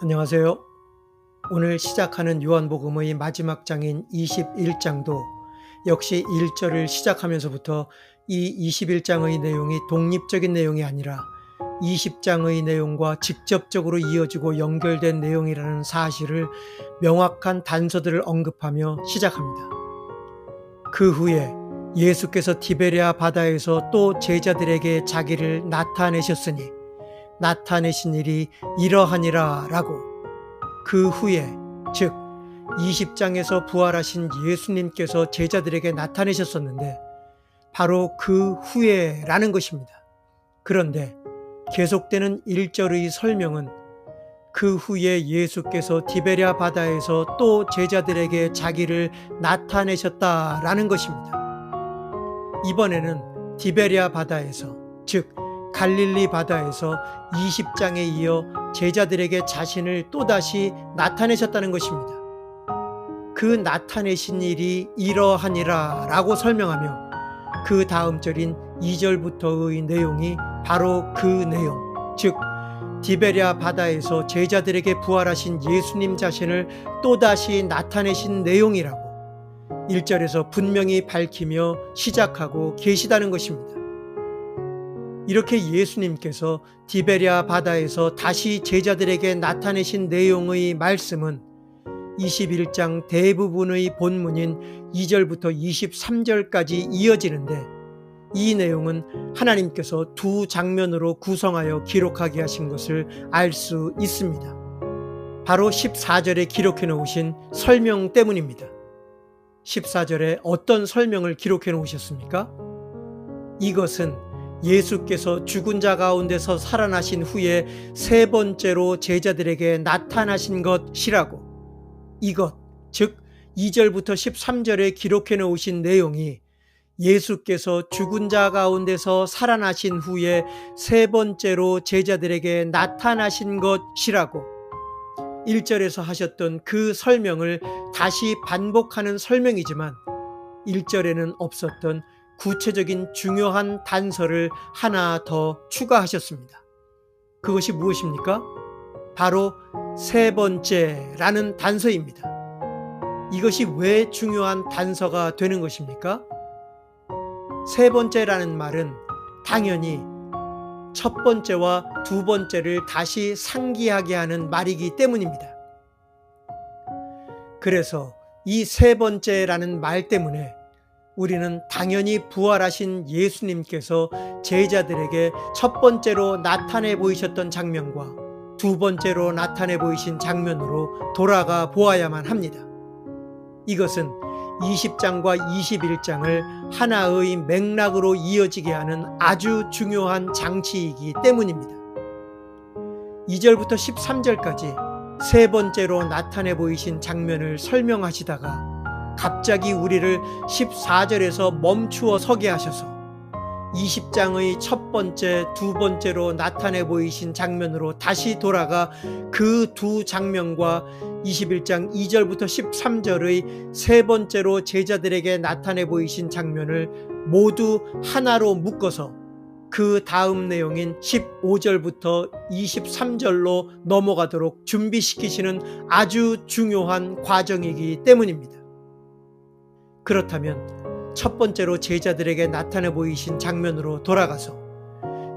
안녕하세요. 오늘 시작하는 요한복음의 마지막 장인 21장도 역시 1절을 시작하면서부터 이 21장의 내용이 독립적인 내용이 아니라 20장의 내용과 직접적으로 이어지고 연결된 내용이라는 사실을 명확한 단서들을 언급하며 시작합니다. 그 후에 예수께서 티베리아 바다에서 또 제자들에게 자기를 나타내셨으니 나타내신 일이 이러하니라 라고, 그 후에 즉 20장에서 부활하신 예수님께서 제자들에게 나타내셨었는데 바로 그 후에 라는 것입니다. 그런데 계속되는 1절의 설명은 그 후에 예수께서 티베리아 바다에서 또 제자들에게 자기를 나타내셨다라는 것입니다. 이번에는 티베리아 바다에서, 즉 갈릴리 바다에서 20장에 이어 제자들에게 자신을 또다시 나타내셨다는 것입니다. 그 나타내신 일이 이러하니라 라고 설명하며 그 다음 절인 2절부터의 내용이 바로 그 내용, 즉 티베리아 바다에서 제자들에게 부활하신 예수님 자신을 또다시 나타내신 내용이라고 1절에서 분명히 밝히며 시작하고 계시다는 것입니다. 이렇게 예수님께서 티베리아 바다에서 다시 제자들에게 나타내신 내용의 말씀은 21장 대부분의 본문인 2절부터 23절까지 이어지는데 이 내용은 하나님께서 두 장면으로 구성하여 기록하게 하신 것을 알 수 있습니다. 바로 14절에 기록해 놓으신 설명 때문입니다. 14절에 어떤 설명을 기록해 놓으셨습니까? 이것은 예수께서 죽은 자 가운데서 살아나신 후에 세 번째로 제자들에게 나타나신 것이라고, 이것, 즉 2절부터 13절에 기록해 놓으신 내용이 예수께서 죽은 자 가운데서 살아나신 후에 세 번째로 제자들에게 나타나신 것이라고 1절에서 하셨던 그 설명을 다시 반복하는 설명이지만 1절에는 없었던 구체적인 중요한 단서를 하나 더 추가하셨습니다. 그것이 무엇입니까? 바로 세 번째라는 단서입니다. 이것이 왜 중요한 단서가 되는 것입니까? 세 번째라는 말은 당연히 첫 번째와 두 번째를 다시 상기하게 하는 말이기 때문입니다. 그래서 이 세 번째라는 말 때문에 우리는 당연히 부활하신 예수님께서 제자들에게 첫 번째로 나타내 보이셨던 장면과 두 번째로 나타내 보이신 장면으로 돌아가 보아야만 합니다. 이것은 20장과 21장을 하나의 맥락으로 이어지게 하는 아주 중요한 장치이기 때문입니다. 2절부터 13절까지 세 번째로 나타내 보이신 장면을 설명하시다가 갑자기 우리를 14절에서 멈추어 서게 하셔서 20장의 첫 번째, 두 번째로 나타내 보이신 장면으로 다시 돌아가 그 두 장면과 21장 2절부터 13절의 세 번째로 제자들에게 나타내 보이신 장면을 모두 하나로 묶어서 그 다음 내용인 15절부터 23절로 넘어가도록 준비시키시는 아주 중요한 과정이기 때문입니다. 그렇다면 첫 번째로 제자들에게 나타내 보이신 장면으로 돌아가서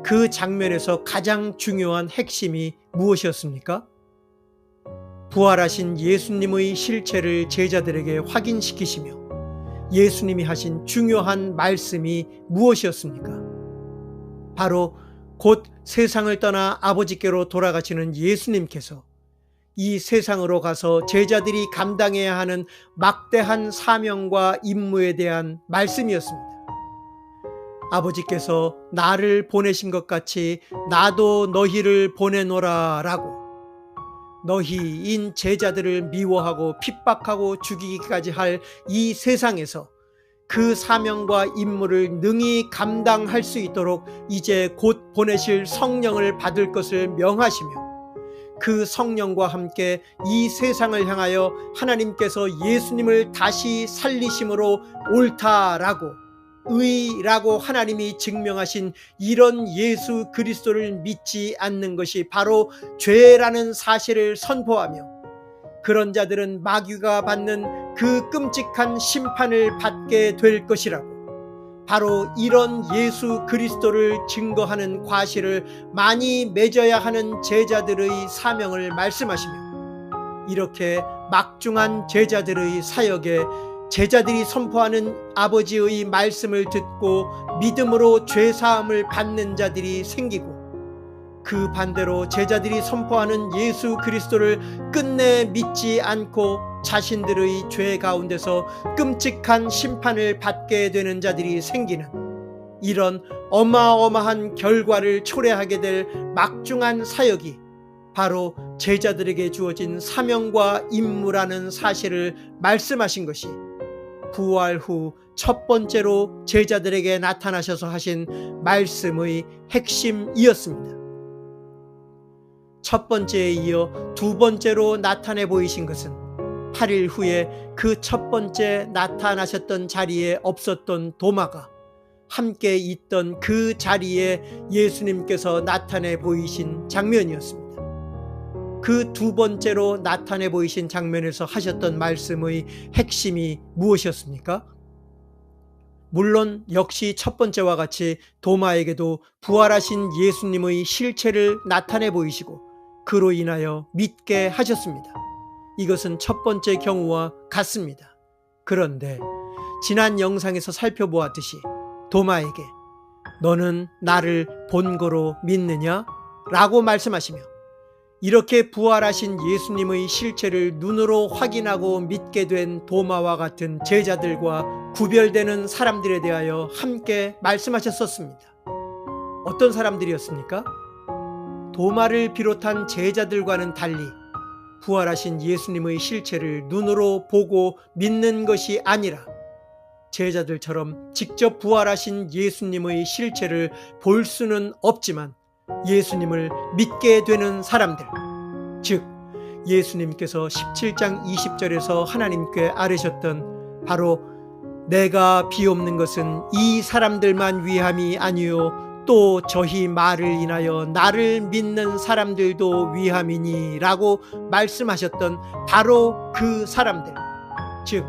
그 장면에서 가장 중요한 핵심이 무엇이었습니까? 부활하신 예수님의 실체를 제자들에게 확인시키시며 예수님이 하신 중요한 말씀이 무엇이었습니까? 바로 곧 세상을 떠나 아버지께로 돌아가시는 예수님께서 이 세상으로 가서 제자들이 감당해야 하는 막대한 사명과 임무에 대한 말씀이었습니다. 아버지께서 나를 보내신 것 같이 나도 너희를 보내노라 라고 너희인 제자들을 미워하고 핍박하고 죽이기까지 할 이 세상에서 그 사명과 임무를 능히 감당할 수 있도록 이제 곧 보내실 성령을 받을 것을 명하시며 그 성령과 함께 이 세상을 향하여 하나님께서 예수님을 다시 살리심으로 옳다라고 의라고 하나님이 증명하신 이런 예수 그리스도를 믿지 않는 것이 바로 죄라는 사실을 선포하며, 그런 자들은 마귀가 받는 그 끔찍한 심판을 받게 될 것이라고, 바로 이런 예수 그리스도를 증거하는 과실을 많이 맺어야 하는 제자들의 사명을 말씀하시며, 이렇게 막중한 제자들의 사역에 제자들이 선포하는 아버지의 말씀을 듣고 믿음으로 죄사함을 받는 자들이 생기고, 그 반대로 제자들이 선포하는 예수 그리스도를 끝내 믿지 않고 자신들의 죄 가운데서 끔찍한 심판을 받게 되는 자들이 생기는, 이런 어마어마한 결과를 초래하게 될 막중한 사역이 바로 제자들에게 주어진 사명과 임무라는 사실을 말씀하신 것이 부활 후 첫 번째로 제자들에게 나타나셔서 하신 말씀의 핵심이었습니다. 첫 번째에 이어 두 번째로 나타내 보이신 것은 8일 후에 그 첫 번째 나타나셨던 자리에 없었던 도마가 함께 있던 그 자리에 예수님께서 나타내 보이신 장면이었습니다. 그 두 번째로 나타내 보이신 장면에서 하셨던 말씀의 핵심이 무엇이었습니까? 물론 역시 첫 번째와 같이 도마에게도 부활하신 예수님의 실체를 나타내 보이시고 그로 인하여 믿게 하셨습니다. 이것은 첫 번째 경우와 같습니다. 그런데 지난 영상에서 살펴보았듯이 도마에게 너는 나를 본 거로 믿느냐? 라고 말씀하시며, 이렇게 부활하신 예수님의 실체를 눈으로 확인하고 믿게 된 도마와 같은 제자들과 구별되는 사람들에 대하여 함께 말씀하셨었습니다. 어떤 사람들이었습니까? 도마를 비롯한 제자들과는 달리 부활하신 예수님의 실체를 눈으로 보고 믿는 것이 아니라 제자들처럼 직접 부활하신 예수님의 실체를 볼 수는 없지만 예수님을 믿게 되는 사람들, 즉 예수님께서 17장 20절에서 하나님께 아뢰셨던 바로 내가 비옵는 것은 이 사람들만 위함이 아니요 또 저희 말을 인하여 나를 믿는 사람들도 위함이니 라고 말씀하셨던 바로 그 사람들, 즉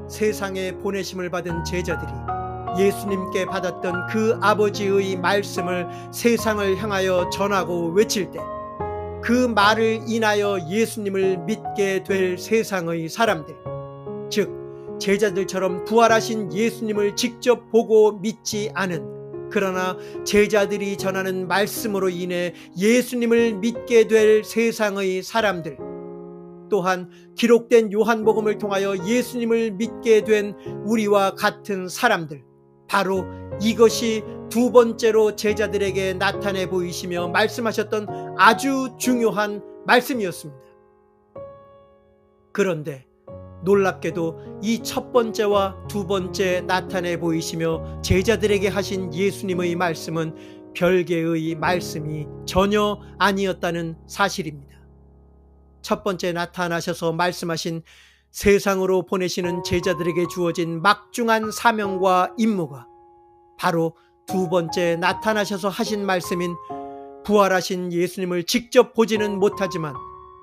세상에 보내심을 받은 제자들이 예수님께 받았던 그 아버지의 말씀을 세상을 향하여 전하고 외칠 때 그 말을 인하여 예수님을 믿게 될 세상의 사람들, 즉 제자들처럼 부활하신 예수님을 직접 보고 믿지 않은, 그러나 제자들이 전하는 말씀으로 인해 예수님을 믿게 될 세상의 사람들, 또한 기록된 요한복음을 통하여 예수님을 믿게 된 우리와 같은 사람들, 바로 이것이 두 번째로 제자들에게 나타내 보이시며 말씀하셨던 아주 중요한 말씀이었습니다. 그런데 놀랍게도 이 첫 번째와 두 번째 나타내 보이시며 제자들에게 하신 예수님의 말씀은 별개의 말씀이 전혀 아니었다는 사실입니다. 첫 번째 나타나셔서 말씀하신 세상으로 보내시는 제자들에게 주어진 막중한 사명과 임무가 바로 두 번째 나타나셔서 하신 말씀인 부활하신 예수님을 직접 보지는 못하지만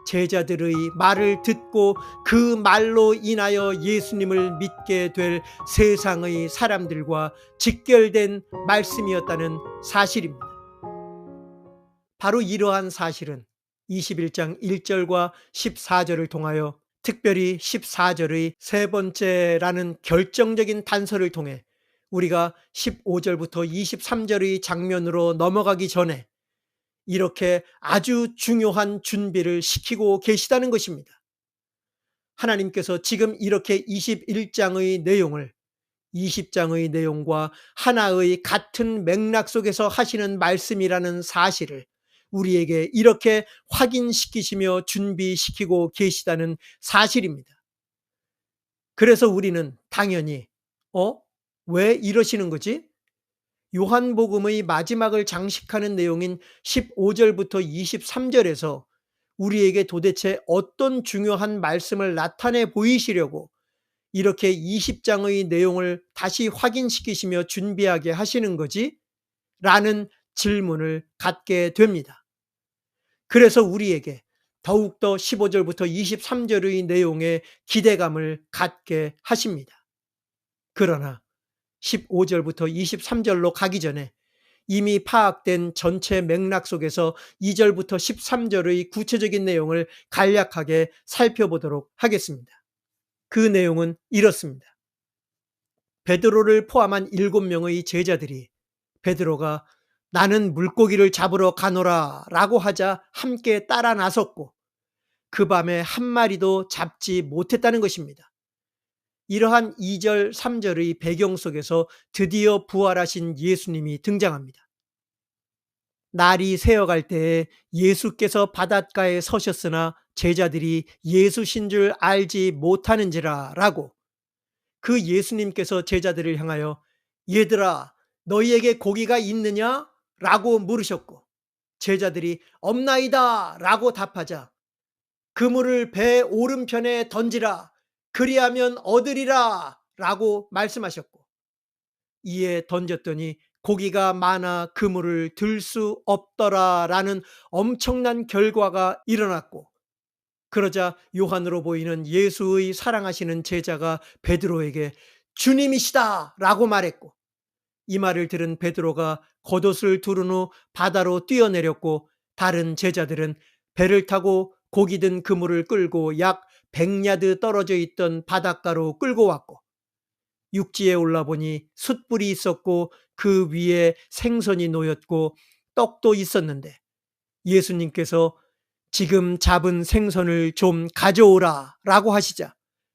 제자들의 말을 듣고 그 말로 인하여 예수님을 믿게 될 세상의 사람들과 직결된 말씀이었다는 사실입니다. 바로 이러한 사실은 21장 1절과 14절을 통하여, 특별히 14절의 세 번째라는 결정적인 단서를 통해 우리가 15절부터 23절의 장면으로 넘어가기 전에 이렇게 아주 중요한 준비를 시키고 계시다는 것입니다. 하나님께서 지금 이렇게 21장의 내용을 20장의 내용과 하나의 같은 맥락 속에서 하시는 말씀이라는 사실을 우리에게 이렇게 확인시키시며 준비시키고 계시다는 사실입니다. 그래서 우리는 당연히 왜 이러시는 거지? 요한복음의 마지막을 장식하는 내용인 15절부터 23절에서 우리에게 도대체 어떤 중요한 말씀을 나타내 보이시려고 이렇게 20장의 내용을 다시 확인시키시며 준비하게 하시는 거지? 라는 질문을 갖게 됩니다. 그래서 우리에게 더욱더 15절부터 23절의 내용에 기대감을 갖게 하십니다. 그러나 15절부터 23절로 가기 전에 이미 파악된 전체 맥락 속에서 2절부터 13절의 구체적인 내용을 간략하게 살펴보도록 하겠습니다. 그 내용은 이렇습니다. 베드로를 포함한 7명의 제자들이 베드로가 나는 물고기를 잡으러 가노라 라고 하자 함께 따라 나섰고 그 밤에 한 마리도 잡지 못했다는 것입니다. 이러한 2절, 3절의 배경 속에서 드디어 부활하신 예수님이 등장합니다. 날이 새어갈 때에 예수께서 바닷가에 서셨으나 제자들이 예수신 줄 알지 못하는지라 라고 그 예수님께서 제자들을 향하여 얘들아 너희에게 고기가 있느냐? 라고 물으셨고 제자들이 없나이다 라고 답하자 그물을 배 오른편에 던지라 그리하면 얻으리라 라고 말씀하셨고 이에 던졌더니 고기가 많아 그물을 들 수 없더라 라는 엄청난 결과가 일어났고 그러자 요한으로 보이는 예수의 사랑하시는 제자가 베드로에게 주님이시다 라고 말했고 이 말을 들은 베드로가 겉옷을 두른 후 바다로 뛰어내렸고 다른 제자들은 배를 타고 고기 든 그물을 끌고 약 100야드 떨어져 있던 바닷가로 끌고 왔고 육지에 올라보니 숯불이 있었고 그 위에 생선이 놓였고 떡도 있었는데 예수님께서 지금 잡은 생선을 좀 가져오라 라고 하시자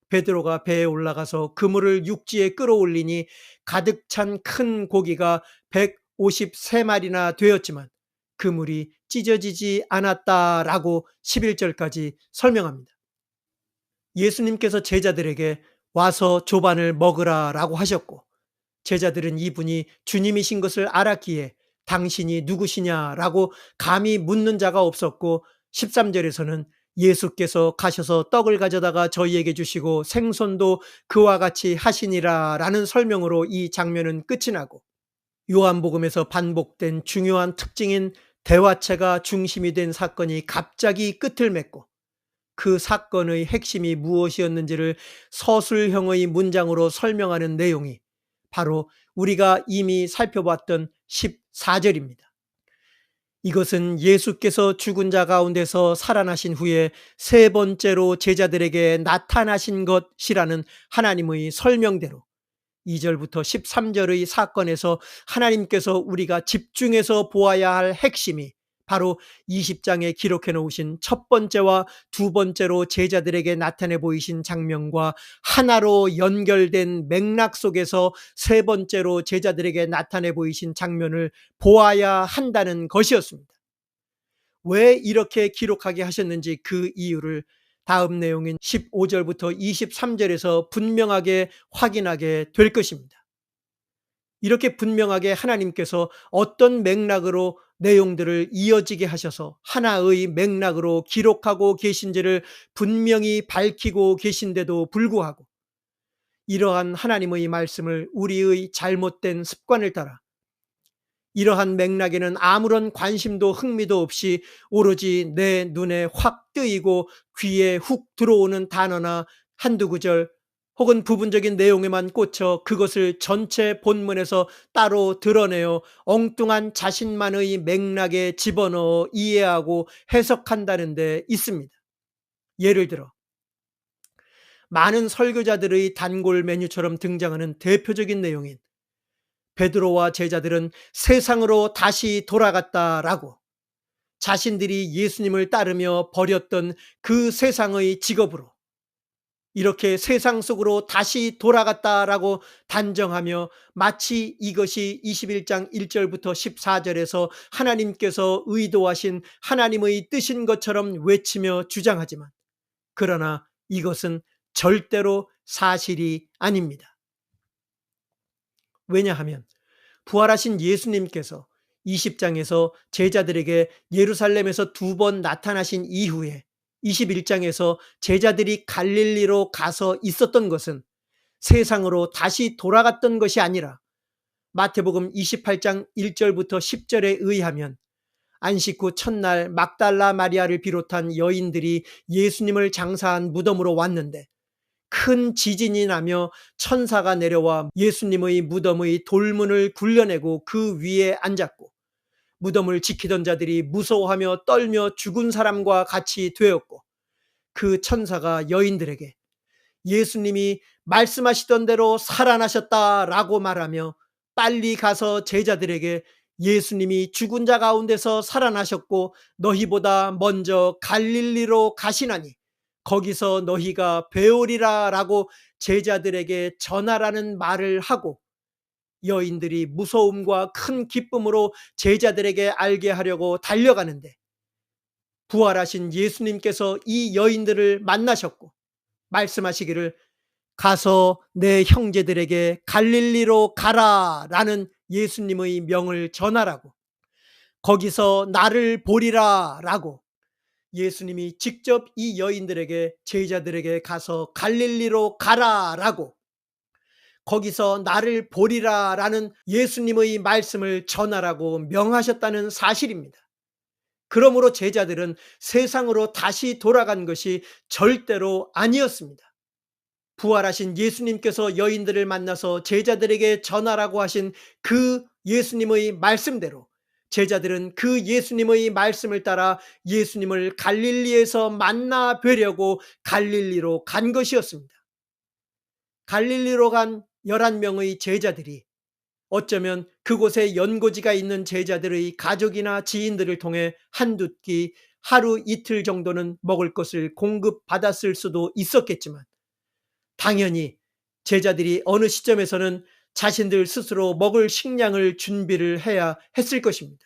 베드로가 배에 올라가서 그물을 육지에 끌어올리니 가득 찬 큰 고기가 153마리나 되었지만 그물이 찢어지지 않았다라고 11절까지 설명합니다. 예수님께서 제자들에게 와서 조반을 먹으라 라고 하셨고 제자들은 이분이 주님이신 것을 알았기에 당신이 누구시냐라고 감히 묻는 자가 없었고 13절에서는 예수께서 가셔서 떡을 가져다가 저희에게 주시고 생선도 그와 같이 하시니라 라는 설명으로 이 장면은 끝이 나고 요한복음에서 반복된 중요한 특징인 대화체가 중심이 된 사건이 갑자기 끝을 맺고 그 사건의 핵심이 무엇이었는지를 서술형의 문장으로 설명하는 내용이 바로 우리가 이미 살펴봤던 14절입니다. 이것은 예수께서 죽은 자 가운데서 살아나신 후에 세 번째로 제자들에게 나타나신 것이라는 하나님의 설명대로 2절부터 13절의 사건에서 하나님께서 우리가 집중해서 보아야 할 핵심이 바로 20장에 기록해 놓으신 첫 번째와 두 번째로 제자들에게 나타내 보이신 장면과 하나로 연결된 맥락 속에서 세 번째로 제자들에게 나타내 보이신 장면을 보아야 한다는 것이었습니다. 왜 이렇게 기록하게 하셨는지 그 이유를 다음 내용인 15절부터 23절에서 분명하게 확인하게 될 것입니다. 이렇게 분명하게 하나님께서 어떤 맥락으로 내용들을 이어지게 하셔서 하나의 맥락으로 기록하고 계신지를 분명히 밝히고 계신데도 불구하고 이러한 하나님의 말씀을 우리의 잘못된 습관을 따라 이러한 맥락에는 아무런 관심도 흥미도 없이 오로지 내 눈에 확 뜨이고 귀에 훅 들어오는 단어나 한두 구절 혹은 부분적인 내용에만 꽂혀 그것을 전체 본문에서 따로 드러내어 엉뚱한 자신만의 맥락에 집어넣어 이해하고 해석한다는 데 있습니다. 예를 들어 많은 설교자들의 단골 메뉴처럼 등장하는 대표적인 내용인 베드로와 제자들은 세상으로 다시 돌아갔다라고 자신들이 예수님을 따르며 버렸던 그 세상의 직업으로 이렇게 세상 속으로 다시 돌아갔다라고 단정하며 마치 이것이 21장 1절부터 14절에서 하나님께서 의도하신 하나님의 뜻인 것처럼 외치며 주장하지만 그러나 이것은 절대로 사실이 아닙니다. 왜냐하면 부활하신 예수님께서 20장에서 제자들에게 예루살렘에서 2번 나타나신 이후에 21장에서 제자들이 갈릴리로 가서 있었던 것은 세상으로 다시 돌아갔던 것이 아니라 마태복음 28장 1절부터 10절에 의하면 안식 후 첫날 막달라 마리아를 비롯한 여인들이 예수님을 장사한 무덤으로 왔는데 큰 지진이 나며 천사가 내려와 예수님의 무덤의 돌문을 굴려내고 그 위에 앉았고 무덤을 지키던 자들이 무서워하며 떨며 죽은 사람과 같이 되었고 그 천사가 여인들에게 예수님이 말씀하시던 대로 살아나셨다라고 말하며 빨리 가서 제자들에게 예수님이 죽은 자 가운데서 살아나셨고 너희보다 먼저 갈릴리로 가시나니 거기서 너희가 배우리라 라고 제자들에게 전하라는 말을 하고 여인들이 무서움과 큰 기쁨으로 제자들에게 알게 하려고 달려가는데 부활하신 예수님께서 이 여인들을 만나셨고 말씀하시기를 가서 내 형제들에게 갈릴리로 가라 라는 예수님의 명을 전하라고 거기서 나를 보리라 라고 예수님이 직접 이 여인들에게 제자들에게 가서 갈릴리로 가라 라고 거기서 나를 보리라 라는 예수님의 말씀을 전하라고 명하셨다는 사실입니다. 그러므로 제자들은 세상으로 다시 돌아간 것이 절대로 아니었습니다. 부활하신 예수님께서 여인들을 만나서 제자들에게 전하라고 하신 그 예수님의 말씀대로 제자들은 그 예수님의 말씀을 따라 예수님을 갈릴리에서 만나 뵈려고 갈릴리로 간 것이었습니다. 갈릴리로 간 11명의 제자들이 어쩌면 그곳에 연고지가 있는 제자들의 가족이나 지인들을 통해 한두 끼 하루 이틀 정도는 먹을 것을 공급받았을 수도 있었겠지만 당연히 제자들이 어느 시점에서는 자신들 스스로 먹을 식량을 준비를 해야 했을 것입니다.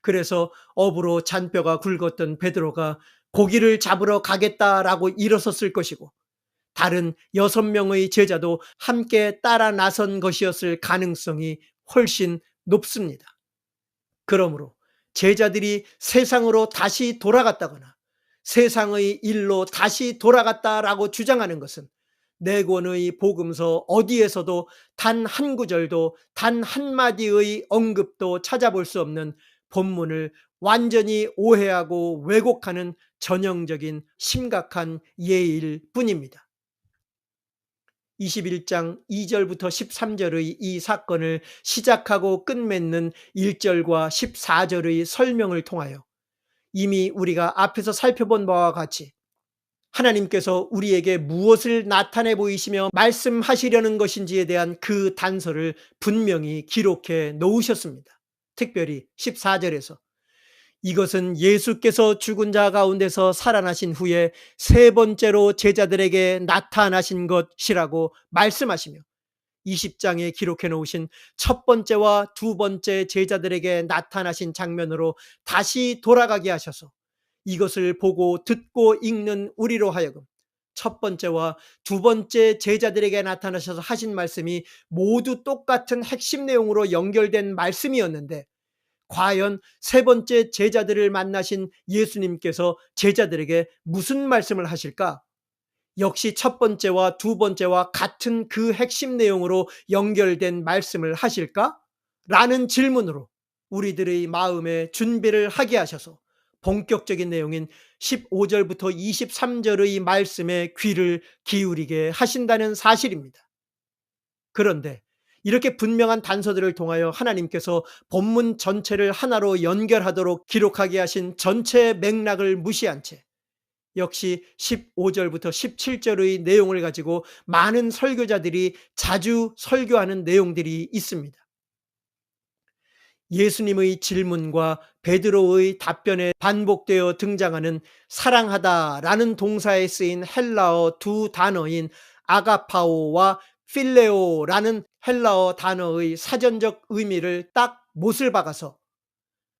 그래서 업으로 잔뼈가 굵었던 베드로가 고기를 잡으러 가겠다라고 일어섰을 것이고 다른 6명의 제자도 함께 따라 나선 것이었을 가능성이 훨씬 높습니다. 그러므로 제자들이 세상으로 다시 돌아갔다거나 세상의 일로 다시 돌아갔다라고 주장하는 것은 네 권의 복음서 어디에서도 단 한 구절도 단 한마디의 언급도 찾아볼 수 없는 본문을 완전히 오해하고 왜곡하는 전형적인 심각한 예일 뿐입니다. 21장 2절부터 13절의 이 사건을 시작하고 끝맺는 1절과 14절의 설명을 통하여 이미 우리가 앞에서 살펴본 바와 같이 하나님께서 우리에게 무엇을 나타내 보이시며 말씀하시려는 것인지에 대한 그 단서를 분명히 기록해 놓으셨습니다. 특별히 14절에서 이것은 예수께서 죽은 자 가운데서 살아나신 후에 세 번째로 제자들에게 나타나신 것이라고 말씀하시며 20장에 기록해 놓으신 첫 번째와 두 번째 제자들에게 나타나신 장면으로 다시 돌아가게 하셔서 이것을 보고 듣고 읽는 우리로 하여금 첫 번째와 두 번째 제자들에게 나타나셔서 하신 말씀이 모두 똑같은 핵심 내용으로 연결된 말씀이었는데 과연 세 번째 제자들을 만나신 예수님께서 제자들에게 무슨 말씀을 하실까? 역시 첫 번째와 두 번째와 같은 그 핵심 내용으로 연결된 말씀을 하실까? 라는 질문으로 우리들의 마음에 준비를 하게 하셔서 본격적인 내용인 15절부터 23절의 말씀에 귀를 기울이게 하신다는 사실입니다. 그런데 이렇게 분명한 단서들을 통하여 하나님께서 본문 전체를 하나로 연결하도록 기록하게 하신 전체 맥락을 무시한 채 역시 15절부터 17절의 내용을 가지고 많은 설교자들이 자주 설교하는 내용들이 있습니다. 예수님의 질문과 베드로의 답변에 반복되어 등장하는 사랑하다라는 동사에 쓰인 헬라어 두 단어인 아가파오와 필레오라는 헬라어 단어의 사전적 의미를 딱 못을 박아서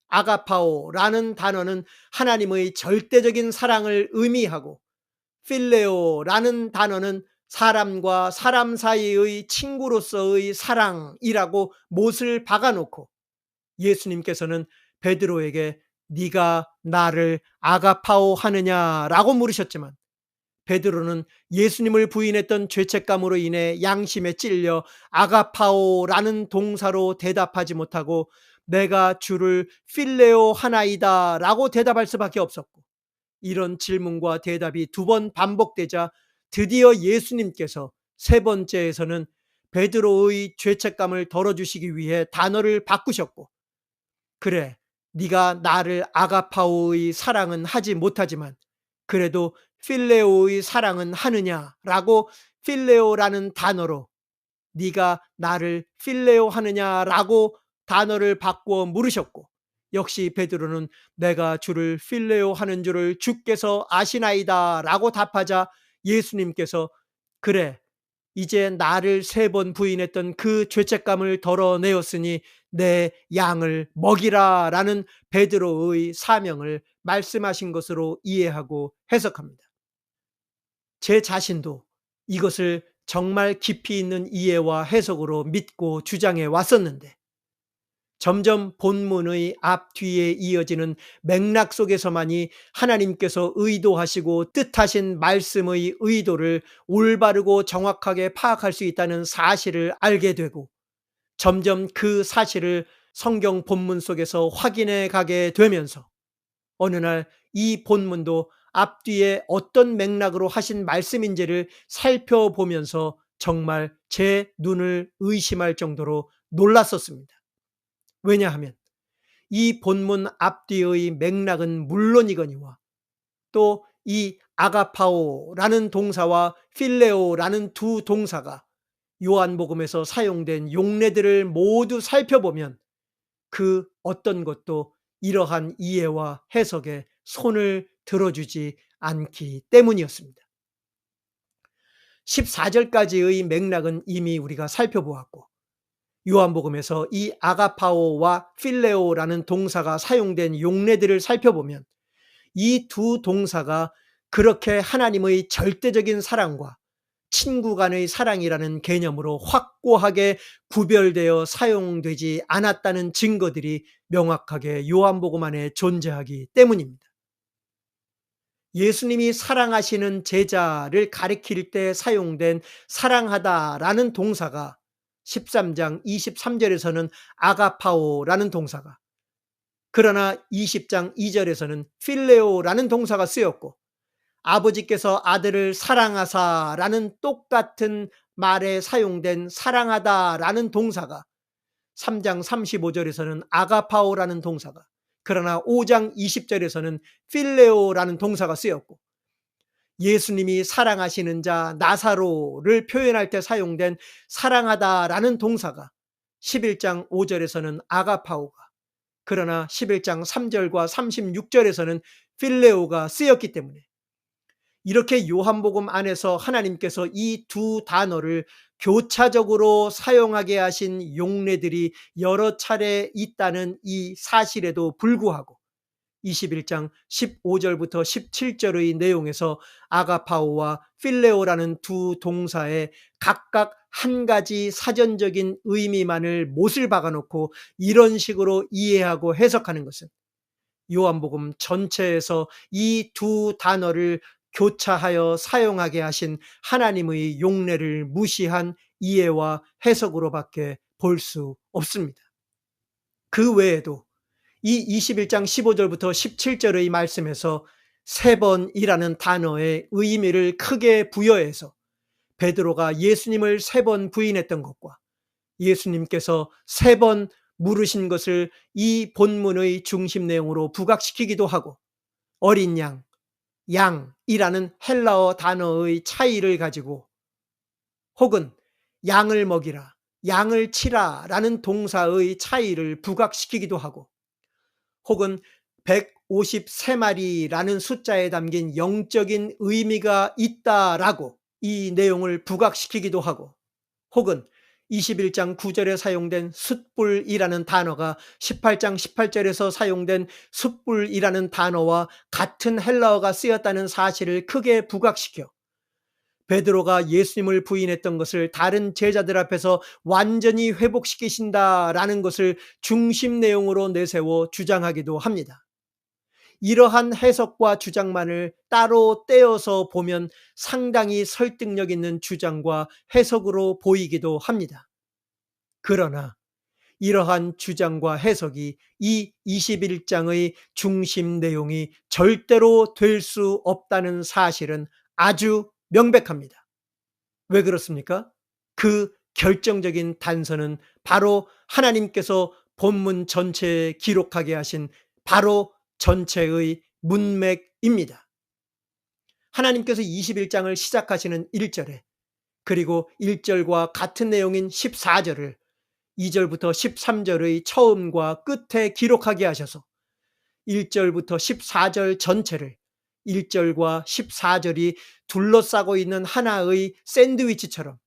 아가파오라는 단어는 하나님의 절대적인 사랑을 의미하고 필레오라는 단어는 사람과 사람 사이의 친구로서의 사랑이라고 못을 박아놓고 예수님께서는 베드로에게 네가 나를 아가파오 하느냐라고 물으셨지만 베드로는 예수님을 부인했던 죄책감으로 인해 양심에 찔려 아가파오라는 동사로 대답하지 못하고 내가 주를 필레오 하나이다 라고 대답할 수밖에 없었고, 이런 질문과 대답이 두 번 반복되자 드디어 예수님께서 세 번째에서는 베드로의 죄책감을 덜어주시기 위해 단어를 바꾸셨고, 그래, 네가 나를 아가파오의 사랑은 하지 못하지만 그래도 필레오의 사랑은 하느냐라고, 필레오라는 단어로 네가 나를 필레오 하느냐라고 단어를 바꾸어 물으셨고, 역시 베드로는 내가 주를 필레오 하는 줄을 주께서 아시나이다 라고 답하자 예수님께서 그래, 이제 나를 세 번 부인했던 그 죄책감을 덜어내었으니 내 양을 먹이라 라는 베드로의 사명을 말씀하신 것으로 이해하고 해석합니다. 제 자신도 이것을 정말 깊이 있는 이해와 해석으로 믿고 주장해 왔었는데, 점점 본문의 앞뒤에 이어지는 맥락 속에서만이 하나님께서 의도하시고 뜻하신 말씀의 의도를 올바르고 정확하게 파악할 수 있다는 사실을 알게 되고, 점점 그 사실을 성경 본문 속에서 확인해 가게 되면서 어느 날 이 본문도 앞뒤에 어떤 맥락으로 하신 말씀인지를 살펴보면서 정말 제 눈을 의심할 정도로 놀랐었습니다. 왜냐하면 이 본문 앞뒤의 맥락은 물론이거니와 또 이 아가파오라는 동사와 필레오라는 두 동사가 요한복음에서 사용된 용례들을 모두 살펴보면 그 어떤 것도 이러한 이해와 해석에 손을 들어주지 않기 때문이었습니다. 14절까지의 맥락은 이미 우리가 살펴보았고, 요한복음에서 이 아가파오와 필레오라는 동사가 사용된 용례들을 살펴보면 이 두 동사가 그렇게 하나님의 절대적인 사랑과 친구 간의 사랑이라는 개념으로 확고하게 구별되어 사용되지 않았다는 증거들이 명확하게 요한복음 안에 존재하기 때문입니다. 예수님이 사랑하시는 제자를 가리킬 때 사용된 사랑하다라는 동사가 13장 23절에서는 아가파오라는 동사가, 그러나 20장 2절에서는 필레오라는 동사가 쓰였고, 아버지께서 아들을 사랑하사라는 똑같은 말에 사용된 사랑하다라는 동사가 3장 35절에서는 아가파오라는 동사가, 그러나 5장 20절에서는 필레오라는 동사가 쓰였고, 예수님이 사랑하시는 자 나사로를 표현할 때 사용된 사랑하다라는 동사가 11장 5절에서는 아가파오가, 그러나 11장 3절과 36절에서는 필레오가 쓰였기 때문에 이렇게 요한복음 안에서 하나님께서 이 두 단어를 교차적으로 사용하게 하신 용례들이 여러 차례 있다는 이 사실에도 불구하고 21장 15절부터 17절의 내용에서 아가파오와 필레오라는 두 동사에 각각 한 가지 사전적인 의미만을 못을 박아놓고 이런 식으로 이해하고 해석하는 것은 요한복음 전체에서 이 두 단어를 교차하여 사용하게 하신 하나님의 용례를 무시한 이해와 해석으로밖에 볼 수 없습니다. 그 외에도 이 21장 15절부터 17절의 말씀에서 세 번이라는 단어의 의미를 크게 부여해서 베드로가 예수님을 세 번 부인했던 것과 예수님께서 세 번 물으신 것을 이 본문의 중심 내용으로 부각시키기도 하고, 어린 양, 양이라는 헬라어 단어의 차이를 가지고 혹은 양을 먹이라, 양을 치라 라는 동사의 차이를 부각시키기도 하고, 혹은 153마리라는 숫자에 담긴 영적인 의미가 있다라고 이 내용을 부각시키기도 하고, 혹은 21장 9절에 사용된 숫불이라는 단어가 18장 18절에서 사용된 숫불이라는 단어와 같은 헬라어가 쓰였다는 사실을 크게 부각시켜 베드로가 예수님을 부인했던 것을 다른 제자들 앞에서 완전히 회복시키신다라는 것을 중심 내용으로 내세워 주장하기도 합니다. 이러한 해석과 주장만을 따로 떼어서 보면 상당히 설득력 있는 주장과 해석으로 보이기도 합니다. 그러나 이러한 주장과 해석이 이 21장의 중심 내용이 절대로 될 수 없다는 사실은 아주 명백합니다. 왜 그렇습니까? 그 결정적인 단서는 바로 하나님께서 본문 전체에 기록하게 하신 바로 전체의 문맥입니다. 하나님께서 21장을 시작하시는 1절에 그리고 1절과 같은 내용인 14절을 2절부터 13절의 처음과 끝에 기록하게 하셔서 1절부터 14절 전체를 1절과 14절이 둘러싸고 있는 하나의 샌드위치처럼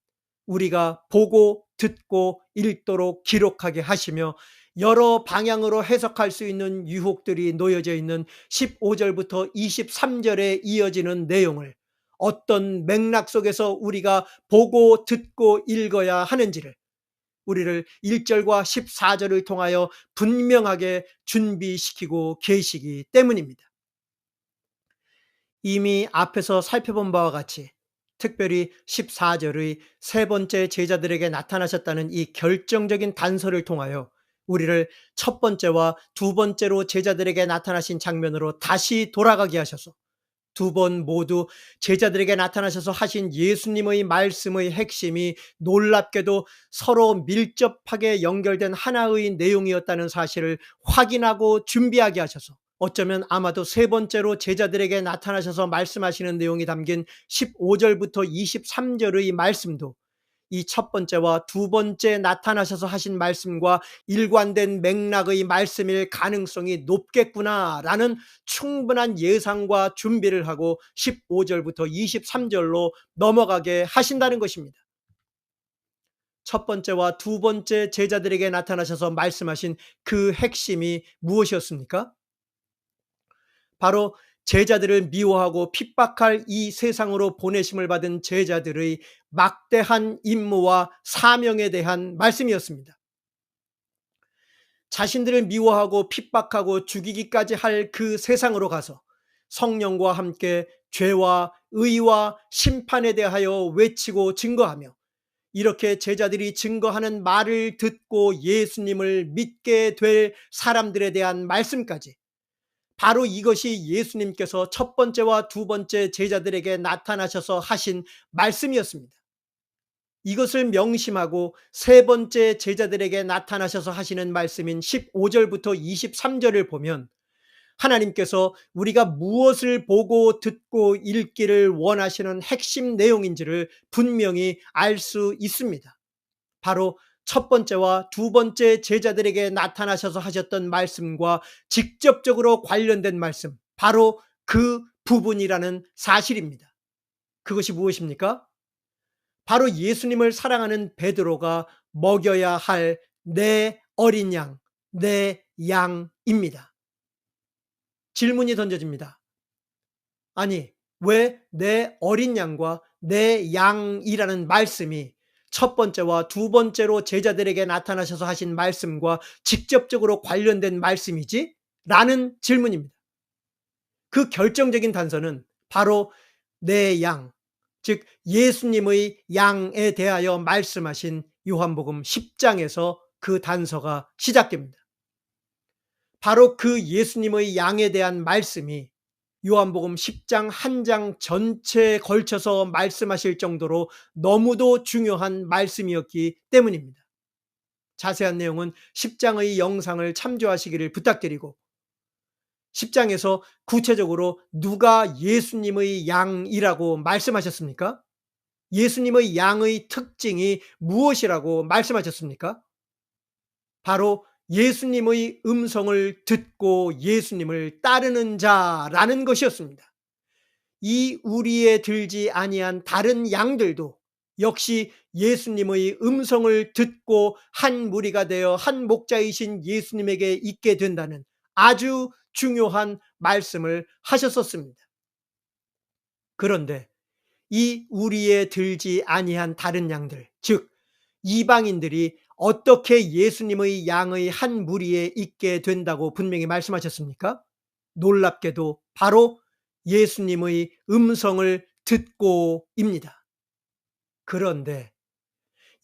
우리가 보고 듣고 읽도록 기록하게 하시며 여러 방향으로 해석할 수 있는 유혹들이 놓여져 있는 15절부터 23절에 이어지는 내용을 어떤 맥락 속에서 우리가 보고 듣고 읽어야 하는지를 우리를 1절과 14절을 통하여 분명하게 준비시키고 계시기 때문입니다. 이미 앞에서 살펴본 바와 같이 특별히 14절의 세 번째 제자들에게 나타나셨다는 이 결정적인 단서를 통하여 우리를 첫 번째와 두 번째로 제자들에게 나타나신 장면으로 다시 돌아가게 하셔서 두 번 모두 제자들에게 나타나셔서 하신 예수님의 말씀의 핵심이 놀랍게도 서로 밀접하게 연결된 하나의 내용이었다는 사실을 확인하고 준비하게 하셔서 어쩌면 아마도 세 번째로 제자들에게 나타나셔서 말씀하시는 내용이 담긴 15절부터 23절의 말씀도 이 첫 번째와 두 번째 나타나셔서 하신 말씀과 일관된 맥락의 말씀일 가능성이 높겠구나라는 충분한 예상과 준비를 하고 15절부터 23절로 넘어가게 하신다는 것입니다. 첫 번째와 두 번째 제자들에게 나타나셔서 말씀하신 그 핵심이 무엇이었습니까? 바로 제자들을 미워하고 핍박할 이 세상으로 보내심을 받은 제자들의 막대한 임무와 사명에 대한 말씀이었습니다. 자신들을 미워하고 핍박하고 죽이기까지 할 그 세상으로 가서 성령과 함께 죄와 의와 심판에 대하여 외치고 증거하며 이렇게 제자들이 증거하는 말을 듣고 예수님을 믿게 될 사람들에 대한 말씀까지 바로 이것이 예수님께서 첫 번째와 두 번째 제자들에게 나타나셔서 하신 말씀이었습니다. 이것을 명심하고 세 번째 제자들에게 나타나셔서 하시는 말씀인 15절부터 23절을 보면 하나님께서 우리가 무엇을 보고 듣고 읽기를 원하시는 핵심 내용인지를 분명히 알 수 있습니다. 바로 첫 번째와 두 번째 제자들에게 나타나셔서 하셨던 말씀과 직접적으로 관련된 말씀, 바로 그 부분이라는 사실입니다. 그것이 무엇입니까? 바로 예수님을 사랑하는 베드로가 먹여야 할 내 어린 양, 내 양입니다. 질문이 던져집니다. 아니, 왜 내 어린 양과 내 양이라는 말씀이 첫 번째와 두 번째로 제자들에게 나타나셔서 하신 말씀과 직접적으로 관련된 말씀이지? 라는 질문입니다. 그 결정적인 단서는 바로 내 양, 즉 예수님의 양에 대하여 말씀하신 요한복음 10장에서 그 단서가 시작됩니다. 바로 그 예수님의 양에 대한 말씀이 요한복음 10장 한 장 전체에 걸쳐서 말씀하실 정도로 너무도 중요한 말씀이었기 때문입니다. 자세한 내용은 10장의 영상을 참조하시기를 부탁드리고 10장에서 구체적으로 누가 예수님의 양이라고 말씀하셨습니까? 예수님의 양의 특징이 무엇이라고 말씀하셨습니까? 바로 예수님의 음성을 듣고 예수님을 따르는 자라는 것이었습니다. 이 우리에 들지 아니한 다른 양들도 역시 예수님의 음성을 듣고 한 무리가 되어 한 목자이신 예수님에게 있게 된다는 아주 중요한 말씀을 하셨었습니다. 그런데 이 우리에 들지 아니한 다른 양들, 즉 이방인들이 어떻게 예수님의 양의 한 무리에 있게 된다고 분명히 말씀하셨습니까? 놀랍게도 바로 예수님의 음성을 듣고입니다. 그런데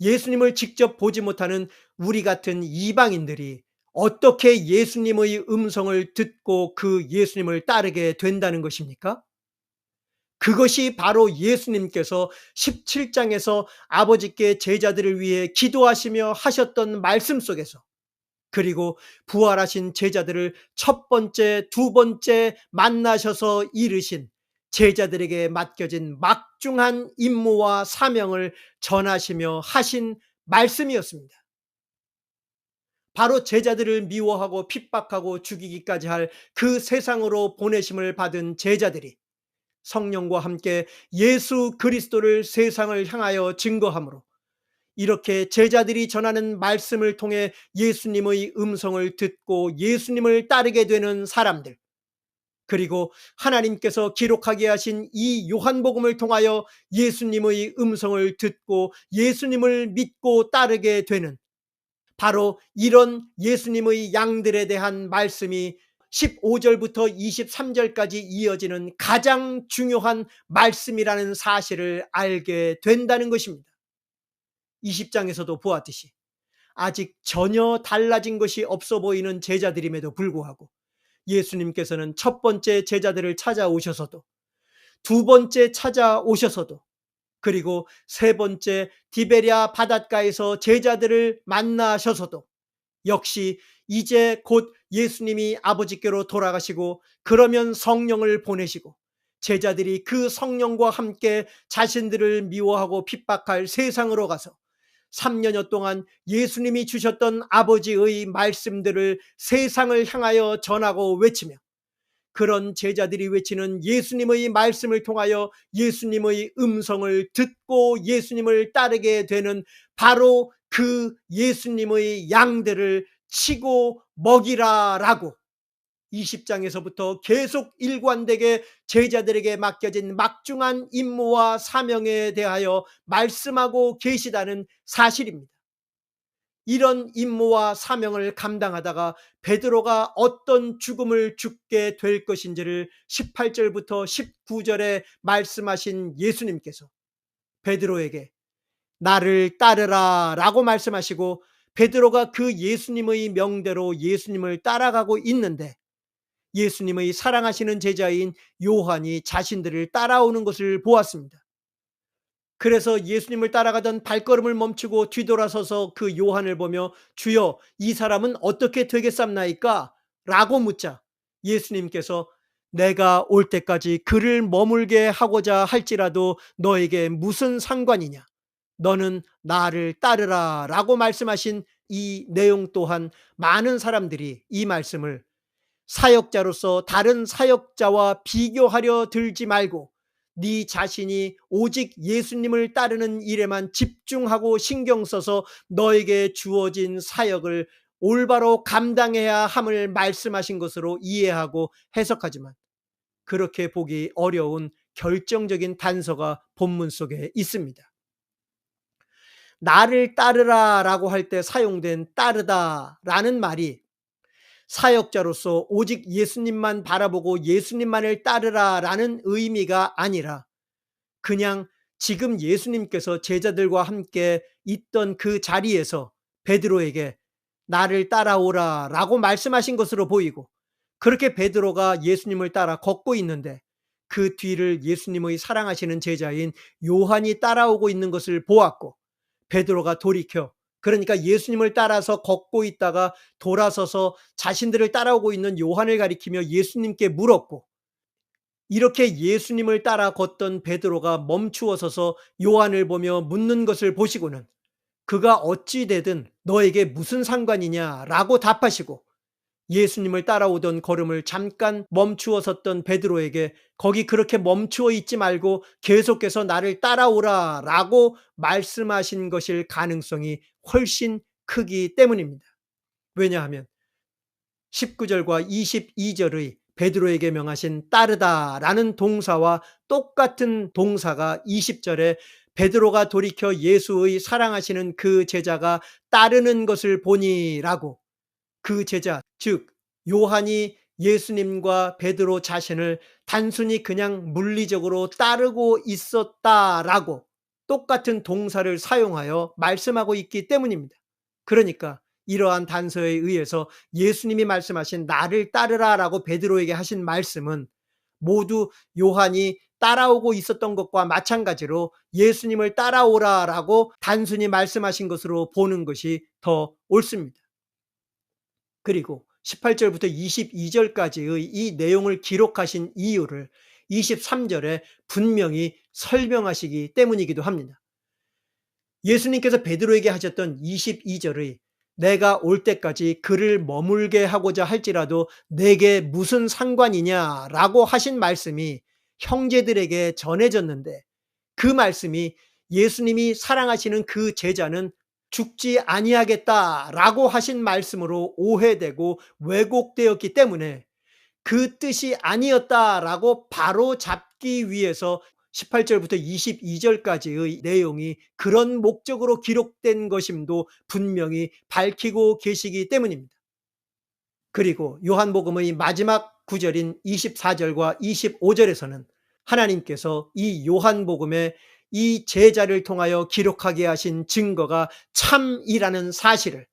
예수님을 직접 보지 못하는 우리 같은 이방인들이 어떻게 예수님의 음성을 듣고 그 예수님을 따르게 된다는 것입니까? 그것이 바로 예수님께서 17장에서 아버지께 제자들을 위해 기도하시며 하셨던 말씀 속에서, 그리고 부활하신 제자들을 첫 번째, 두 번째 만나셔서 이르신 제자들에게 맡겨진 막중한 임무와 사명을 전하시며 하신 말씀이었습니다. 바로 제자들을 미워하고 핍박하고 죽이기까지 할 그 세상으로 보내심을 받은 제자들이 성령과 함께 예수 그리스도를 세상을 향하여 증거함으로, 이렇게 제자들이 전하는 말씀을 통해 예수님의 음성을 듣고 예수님을 따르게 되는 사람들, 그리고 하나님께서 기록하게 하신 이 요한복음을 통하여 예수님의 음성을 듣고 예수님을 믿고 따르게 되는, 바로 이런 예수님의 양들에 대한 말씀이 15절부터 23절까지 이어지는 가장 중요한 말씀이라는 사실을 알게 된다는 것입니다. 20장에서도 보았듯이 아직 전혀 달라진 것이 없어 보이는 제자들임에도 불구하고 예수님께서는 첫 번째 제자들을 찾아오셔서도, 두 번째 찾아오셔서도, 그리고 세 번째 디베랴 바닷가에서 제자들을 만나셔서도 역시 이제 곧 예수님이 아버지께로 돌아가시고 그러면 성령을 보내시고 제자들이 그 성령과 함께 자신들을 미워하고 핍박할 세상으로 가서 3년여 동안 예수님이 주셨던 아버지의 말씀들을 세상을 향하여 전하고 외치며, 그런 제자들이 외치는 예수님의 말씀을 통하여 예수님의 음성을 듣고 예수님을 따르게 되는 바로 그 예수님의 양들을 치고 먹이라라고 20장에서부터 계속 일관되게 제자들에게 맡겨진 막중한 임무와 사명에 대하여 말씀하고 계시다는 사실입니다. 이런 임무와 사명을 감당하다가 베드로가 어떤 죽음을 죽게 될 것인지를 18절부터 19절에 말씀하신 예수님께서 베드로에게 나를 따르라 라고 말씀하시고, 베드로가 그 예수님의 명대로 예수님을 따라가고 있는데 예수님의 사랑하시는 제자인 요한이 자신들을 따라오는 것을 보았습니다. 그래서 예수님을 따라가던 발걸음을 멈추고 뒤돌아서서 그 요한을 보며 주여 이 사람은 어떻게 되겠삼나이까? 라고 묻자 예수님께서 내가 올 때까지 그를 머물게 하고자 할지라도 너에게 무슨 상관이냐? 너는 나를 따르라 라고 말씀하신 이 내용 또한 많은 사람들이 이 말씀을 사역자로서 다른 사역자와 비교하려 들지 말고 네 자신이 오직 예수님을 따르는 일에만 집중하고 신경 써서 너에게 주어진 사역을 올바로 감당해야 함을 말씀하신 것으로 이해하고 해석하지만, 그렇게 보기 어려운 결정적인 단서가 본문 속에 있습니다. 나를 따르라 라고 할 때 사용된 따르다 라는 말이 사역자로서 오직 예수님만 바라보고 예수님만을 따르라 라는 의미가 아니라 그냥 지금 예수님께서 제자들과 함께 있던 그 자리에서 베드로에게 나를 따라오라 라고 말씀하신 것으로 보이고, 그렇게 베드로가 예수님을 따라 걷고 있는데 그 뒤를 예수님의 사랑하시는 제자인 요한이 따라오고 있는 것을 보았고, 베드로가 돌이켜, 그러니까 예수님을 따라서 걷고 있다가 돌아서서 자신들을 따라오고 있는 요한을 가리키며 예수님께 물었고, 이렇게 예수님을 따라 걷던 베드로가 멈추어 서서 요한을 보며 묻는 것을 보시고는 그가 어찌 되든 너에게 무슨 상관이냐라고 답하시고, 예수님을 따라오던 걸음을 잠깐 멈추어 섰던 베드로에게 거기 그렇게 멈추어 있지 말고 계속해서 나를 따라오라 라고 말씀하신 것일 가능성이 훨씬 크기 때문입니다. 왜냐하면 19절과 22절의 베드로에게 명하신 따르다 라는 동사와 똑같은 동사가 20절에 베드로가 돌이켜 예수의 사랑하시는 그 제자가 따르는 것을 보니 라고, 그 제자 즉 요한이 예수님과 베드로 자신을 단순히 그냥 물리적으로 따르고 있었다라고 똑같은 동사를 사용하여 말씀하고 있기 때문입니다. 그러니까 이러한 단서에 의해서 예수님이 말씀하신 나를 따르라라고 베드로에게 하신 말씀은 모두 요한이 따라오고 있었던 것과 마찬가지로 예수님을 따라오라라고 단순히 말씀하신 것으로 보는 것이 더 옳습니다. 그리고 18절부터 22절까지의 이 내용을 기록하신 이유를 23절에 분명히 설명하시기 때문이기도 합니다. 예수님께서 베드로에게 하셨던 22절의 내가 올 때까지 그를 머물게 하고자 할지라도 내게 무슨 상관이냐라고 하신 말씀이 형제들에게 전해졌는데, 그 말씀이 예수님이 사랑하시는 그 제자는 죽지 아니하겠다라고 하신 말씀으로 오해되고 왜곡되었기 때문에 그 뜻이 아니었다라고 바로 잡기 위해서 18절부터 22절까지의 내용이 그런 목적으로 기록된 것임도 분명히 밝히고 계시기 때문입니다. 그리고 요한복음의 마지막 구절인 24절과 25절에서는 하나님께서 이 요한복음에 이 제자를 통하여 기록하게 하신 증거가 참이라는 사실을,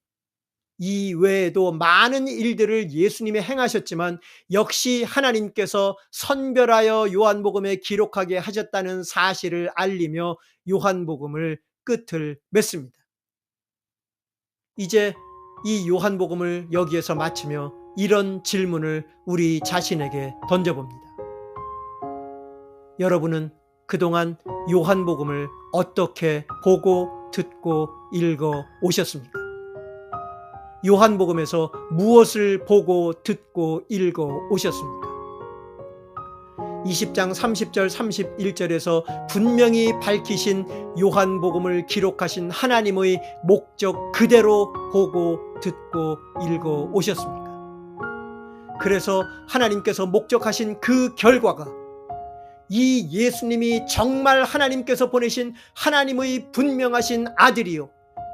이 외에도 많은 일들을 예수님이 행하셨지만 역시 하나님께서 선별하여 요한복음에 기록하게 하셨다는 사실을 알리며 요한복음을 끝을 맺습니다. 이제 이 요한복음을 여기에서 마치며 이런 질문을 우리 자신에게 던져봅니다. 여러분은 그동안 요한복음을 어떻게 보고 듣고 읽어 오셨습니까? 요한복음에서 무엇을 보고 듣고 읽어 오셨습니까? 20장 30절 31절에서 분명히 밝히신 요한복음을 기록하신 하나님의 목적 그대로 보고 듣고 읽어 오셨습니까? 그래서 하나님께서 목적하신 그 결과가 이 예수님이 정말 하나님께서 보내신 하나님의 분명하신 아들이요,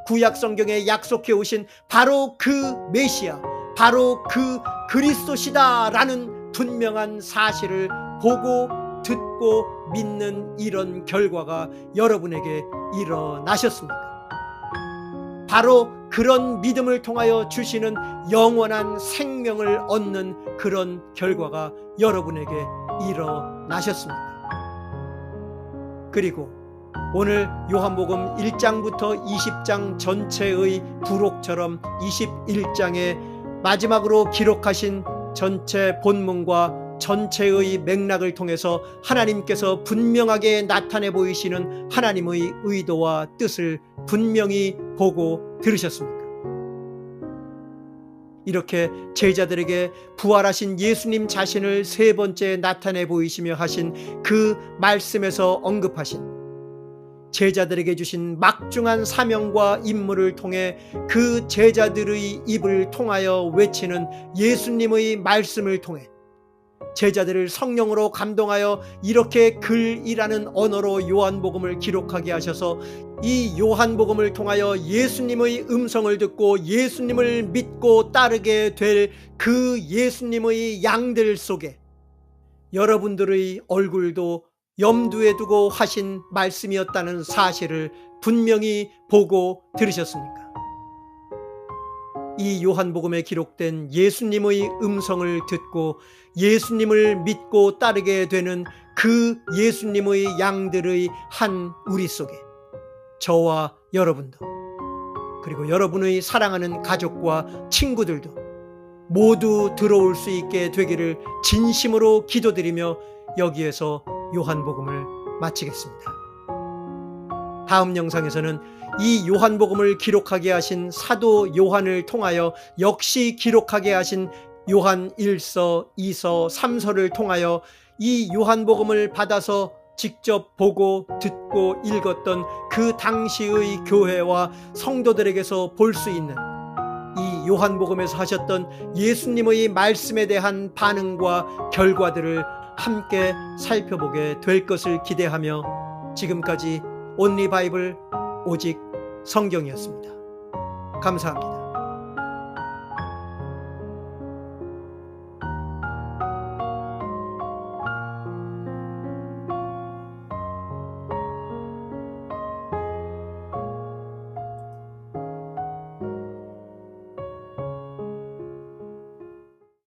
구약 성경에 약속해 오신 바로 그 메시아, 바로 그 그리스도시다라는 분명한 사실을 보고 듣고 믿는 이런 결과가 여러분에게 일어나셨습니까? 바로 그런 믿음을 통하여 주시는 영원한 생명을 얻는 그런 결과가 여러분에게 일어나셨습니까? 그리고 오늘 요한복음 1장부터 20장 전체의 부록처럼 21장에 마지막으로 기록하신 전체 본문과 전체의 맥락을 통해서 하나님께서 분명하게 나타내 보이시는 하나님의 의도와 뜻을 분명히 보고 들으셨습니까? 이렇게 제자들에게 부활하신 예수님 자신을 세 번째 나타내 보이시며 하신 그 말씀에서 언급하신 제자들에게 주신 막중한 사명과 임무를 통해 그 제자들의 입을 통하여 외치는 예수님의 말씀을 통해 제자들을 성령으로 감동하여 이렇게 글이라는 언어로 요한복음을 기록하게 하셔서 이 요한복음을 통하여 예수님의 음성을 듣고 예수님을 믿고 따르게 될 그 예수님의 양들 속에 여러분들의 얼굴도 염두에 두고 하신 말씀이었다는 사실을 분명히 보고 들으셨습니까? 이 요한복음에 기록된 예수님의 음성을 듣고 예수님을 믿고 따르게 되는 그 예수님의 양들의 한 우리 속에 저와 여러분도, 그리고 여러분의 사랑하는 가족과 친구들도 모두 들어올 수 있게 되기를 진심으로 기도드리며 여기에서 요한복음을 마치겠습니다. 다음 영상에서는 이 요한복음을 기록하게 하신 사도 요한을 통하여 역시 기록하게 하신 요한 1서, 2서, 3서를 통하여 이 요한복음을 받아서 직접 보고 듣고 읽었던 그 당시의 교회와 성도들에게서 볼 수 있는 이 요한복음에서 하셨던 예수님의 말씀에 대한 반응과 결과들을 함께 살펴보게 될 것을 기대하며 지금까지 온리 바이블 오직 성경이었습니다. 감사합니다.